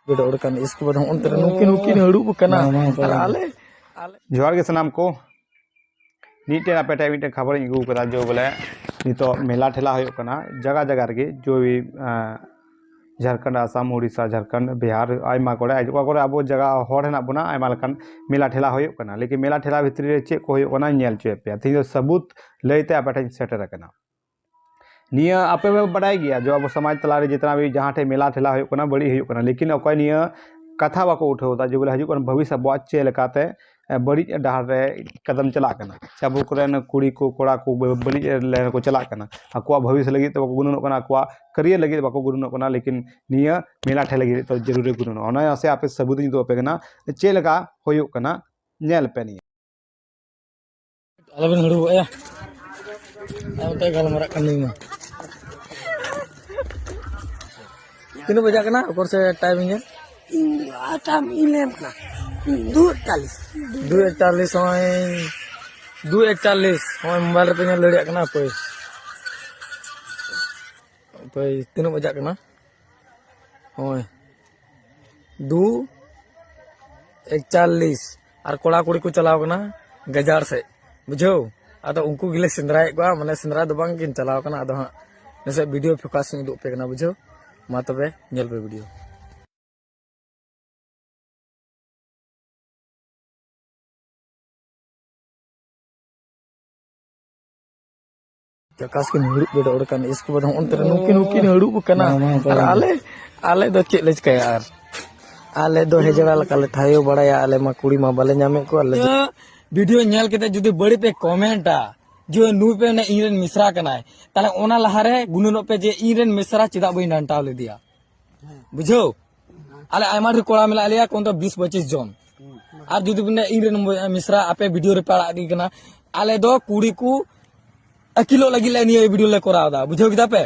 इसके बाद नुकिन हड़ूब कना आले जोहार के सनाम को नीटे आपेटे मीटे खबर अगू कदा जो बोले नितो मेला ठेला होयो कना जगह जगह रे जो भी झारखंड आसाम उड़ीसा झारखंड बिहार आयमा कोड़े आजो कोड़े अब जगह हर हेना बना आयमा लकान मेला ठेला होयो कना लेकिन मेला ठेला भितरी रे चे को होयो कना नेल चोय पे थी सबूत लैते आपेटे सेटर कना निया आपे में बड़ाई गया जो अब समाज तला रे जितना भी जहाँ ठे मेला ठेला होयो कना बड़ी होयो कना लेकिन अकोय निया कथा बाको उठावता जो बोले हजू भविष्य बुआ चे लेकाते बड़ी डहार रे कदम चला कना चाबू कोरेन कुड़ी को कोड़ा को बड़ी ले को चला कना अको भविष्य लगी तो गुणनो कना अको करियर लगी बाको गुणनो कना लेकिन निया मेला ठे लगी तो जरूर गुणनो ओना से आपे सबूत दो पे कना चे लगा होयो कना नेल पे निया अलबन हड़ू या आते गलमरा कनी में किनो बजा कना ऊपर से टाइमिंग है टाइम 11 2:41 2:41 मोबाइल पे लड़िया कना पे तीनों बजा कना होय 2:41 और कोड़ा कुड़ी को चलाव कना गजार से बुझो आदो उनको गिले सिंदराए को माने सिंदरा दो बांग किन चलाव कना आदो हां नसे वीडियो फोकस में दो पे कना बुझो मा तबे नेल पे वीडियो जकास के हड़ूब बेटा उड़कन इसके बाद नुकिन हड़ूब कना आले दो चेक ले चिकाया यार आले दो हेजड़ा लकाले थायो बड़ाया आले मा कुड़ी मा बाले नामे को आले वीडियो नेल केते जुदी बड़ी पे कमेंटा जो नु पे ने इरेन मिश्रा कनाय ताले ओना लहारे गुनुनो पे जे इरेन मिश्रा चिदा बई नांटाव ले दिया बुझो आले आयमा रे कोड़ा मिला लिया कोन तो 20-25 जन और जुदी बने इरेन मिश्रा आपे वीडियो रे पड़ा दी कना आले दो कुड़ी को अकिलो लगी ले निये वीडियो ले कोराव दा बुझो किदा पे